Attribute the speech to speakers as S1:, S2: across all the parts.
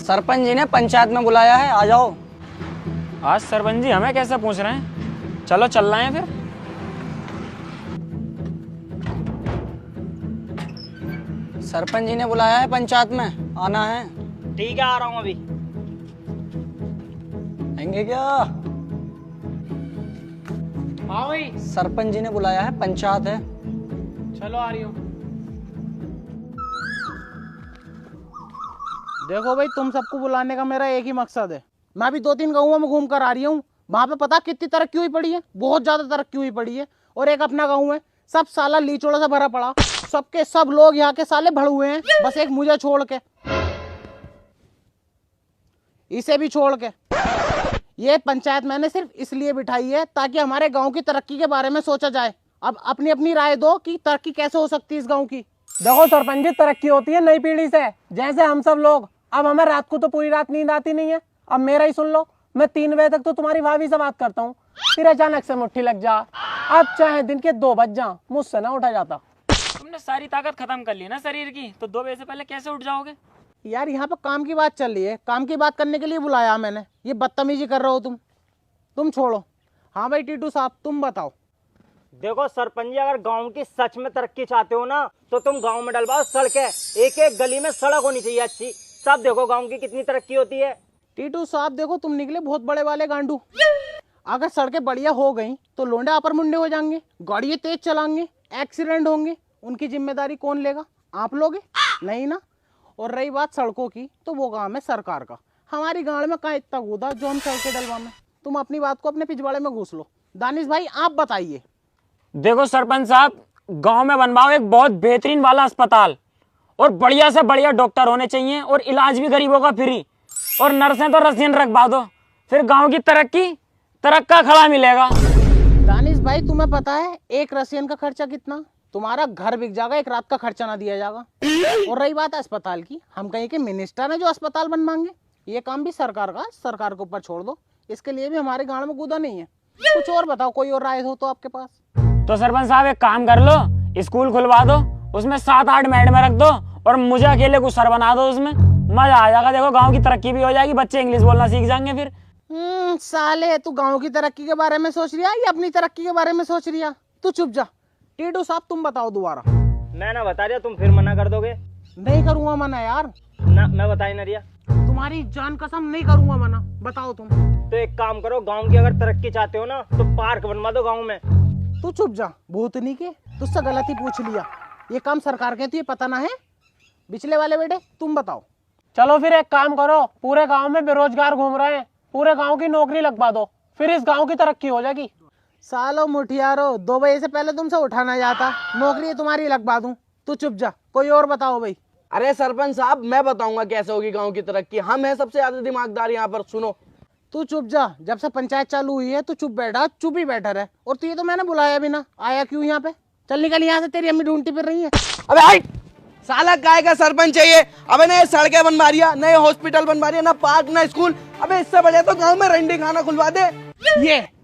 S1: सरपंच जी ने पंचायत में बुलाया है, आ जाओ।
S2: आज सरपंच जी हमें कैसे पूछ रहे हैं? चलो चल रहे हैं फिर।
S1: सरपंच जी ने बुलाया है पंचायत में, आना है।
S3: ठीक है, आ रहा हूँ अभी।
S1: आएंगे क्या?
S4: हाँ भाई,
S1: सरपंच जी ने बुलाया है, पंचायत है।
S4: चलो आ रही हूँ। देखो भाई, तुम सबको बुलाने का मेरा एक ही मकसद है। मैं भी 2-3 गाँवों में घूम कर आ रही हूँ। वहां पे पता कितनी तरक्की हुई पड़ी है, बहुत ज्यादा तरक्की हुई पड़ी है। और एक अपना गाँव है, सब साला लीचोड़ा से भरा पड़ा, सबके सब लोग यहाँ के साले भड़ हुए हैं, बस एक मुझे छोड़ के, इसे भी छोड़ के। ये पंचायत मैंने सिर्फ इसलिए बिठाई है ताकि हमारे गांव की तरक्की के बारे में सोचा जाए। अब अपनी अपनी राय दो कि तरक्की कैसे हो सकती है इस गांव की।
S5: देखो सरपंच जी, तरक्की होती है नई पीढ़ी से, जैसे हम सब लोग। अब हमें रात को तो पूरी रात नींद आती नहीं है। अब मेरा ही सुन लो, मैं 3 बजे तक तो तुम्हारी भाभी से बात करता हूँ, फिर अचानक से मुट्ठी लग जा। अब चाहे दिन के 2 बज जा, मुझसे ना उठा जाता।
S2: तुमने सारी ताकत खत्म कर ली ना शरीर की, तो 2 बजे से पहले कैसे उठ जाओगे?
S4: यार यहाँ पे काम की बात चल रही है, काम की बात करने के लिए बुलाया मैंने। ये बदतमीजी कर रहे हो तुम छोड़ो। हाँ भाई टीटू साहब, तुम बताओ।
S3: देखो सरपंच जी, अगर गांव की सच में तरक्की चाहते हो ना, तो तुम गांव में डलवाओ सड़कें। एक एक गली में सड़क होनी चाहिए अच्छी। सब देखो गांव की कितनी तरक्की होती है।
S4: टीटू साहब देखो, तुम निकले बहुत बड़े वाले गांडू। अगर सड़कें बढ़िया हो गई तो लोंडे अपर मुंडे हो जाएंगे, गाड़ियाँ तेज चलाएंगे, एक्सीडेंट होंगे, उनकी जिम्मेदारी कौन लेगा? आप लोगे? नहीं ना। और रही बात सड़कों की, तो वो काम है सरकार का। हमारी गांव में कहाँ इतना कूदा जो हम सड़कें डलवा में। तुम अपनी बात को अपने पिछवाड़े में घुस लो। दानिश भाई आप बताइए।
S2: देखो सरपंच साहब, गांव में बनवाओ एक बहुत बेहतरीन वाला अस्पताल, और बढ़िया से बढ़िया डॉक्टर होने चाहिए, और इलाज भी गरीबों का फ्री, और नर्सें तो रसियन रखवा दो। फिर गांव की तरक्का खड़ा मिलेगा।
S4: दानिश भाई तुम्हें पता है एक रसियन का खर्चा कितना? तुम्हारा घर बिक जाएगा, एक रात का खर्चा ना दिया जाएगा। और रही बात अस्पताल की, हम कहीं के मिनिस्टर है जो अस्पताल बनवाएंगे? ये काम भी सरकार का, सरकार के ऊपर छोड़ दो। इसके लिए भी हमारे गांव में कूदा नहीं है। कुछ और बताओ, कोई और राय हो तो आपके पास।
S2: तो सरपंच साहब एक काम कर लो, स्कूल खुलवा दो, उसमें 7-8 मैडम रख दो, और मुझे अकेले को सर बना दो। उसमें मजा आ जाएगा। देखो गांव की तरक्की भी हो जाएगी, बच्चे इंग्लिश बोलना सीख जाएंगे फिर।
S4: साले तू गांव की तरक्की के बारे में सोच रिया या अपनी तरक्की के बारे में सोच रिया? तू चुप जा। टीटू साहब तुम बताओ दोबारा।
S3: मैं ना बता दिया, तुम फिर मना कर दोगे?
S4: नहीं करूंगा मना यार।
S3: ना मैं बता ही ना रिया।
S4: तुम्हारी जान कसम नहीं करूंगा मना। बताओ तुम।
S3: तो एक काम करो, गांव की अगर तरक्की चाहते हो ना, तो पार्क बनवा दो गांव में।
S4: तू चुप जा, भूतनी के तुझसे गलती पूछ लिया। ये काम सरकार के, तुझे पता ना है? बिचले वाले बेटे तुम बताओ।
S5: चलो फिर एक काम करो, पूरे गांव में बेरोजगार घूम रहे हैं, पूरे गांव की नौकरी लगवा दो, फिर इस गांव की तरक्की हो जाएगी।
S4: सालो मुठियारो, 2 बजे से पहले तुमसे उठाना जाता, नौकरी तुम्हारी लगवा दूं। तू चुप जा, कोई और बताओ भाई।
S6: अरे सरपंच साहब, मैं बताऊंगा कैसे होगी गांव की तरक्की। हम है सबसे ज्यादा दिमागदार यहाँ पर। सुनो।
S4: तू चुप जा, जब से पंचायत चालू हुई है तू चुप बैठा, चुप ही बैठा रहे। और तुझे तो मैंने बुलाया भी ना, आया क्यों यहाँ पे? चल निकल यहाँ से, तेरी अम्मी ढूंढती फिर रही है।
S6: अबे हाइट, साला काय का सरपंच चाहिए? अबे नए सड़कें बनवा रही है, नए हॉस्पिटल बनवा रही है, ना पार्क ना स्कूल। अबे इससे बढ़िया तो गांव में रंडी खाना खुलवा दे।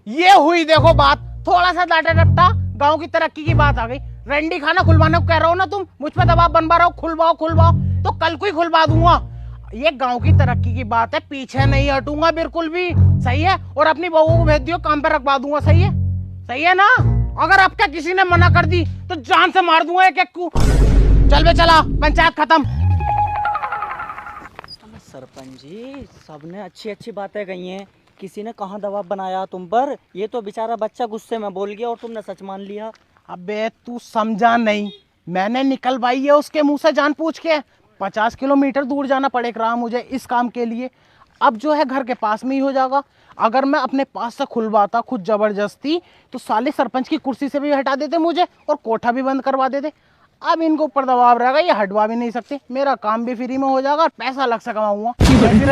S4: ये हुई देखो बात। थोड़ा सा डाटा डपटा, गांव की तरक्की की बात आ गई। रंडी खाना खुलवाने को कह रहे हो ना तुम, मुझ पे दबाव बनवा रहे हो, खुलवाओ, तो कल को ही खुलवा दूंगा। ये गांव की तरक्की की बात है, पीछे नहीं हटूंगा बिल्कुल भी। सही है? और अपनी बहू को भेज दियो, काम पे रखवा दूंगा। सही है ना? अगर अब क्या किसी ने मना कर दी तो जान से मार दूंगा एक एक को। चल बे चला, पंचायत खत्म।
S1: सरपंच जी, सबने अच्छी अच्छी बातें कही हैं, किसी ने कहाँ दबाव बनाया तुम पर? ये तो बेचारा बच्चा गुस्से में बोल गया और तुमने सच मान लिया।
S4: अबे तू समझा नहीं, मैंने निकलवाई है उसके मुंह से जान पूछ के। 50 किलोमीटर दूर जाना पड़े रहा मुझे इस काम के लिए। अब जो है घर के पास में ही हो जाएगा। अगर मैं अपने पास से खुलवाता खुद जबरदस्ती, तो साले सरपंच की कुर्सी से भी हटा देते मुझे, और कोठा भी बंद करवा देते। अब इनको ऊपर दबाव रहेगा, ये हटवा भी नहीं सकते। मेरा काम भी फ्री में हो जाएगा और पैसा अलग से कमाऊंगा।
S1: वैसे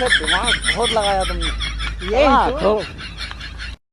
S1: दिमाग बहुत लगाया तुमने।
S4: यही तो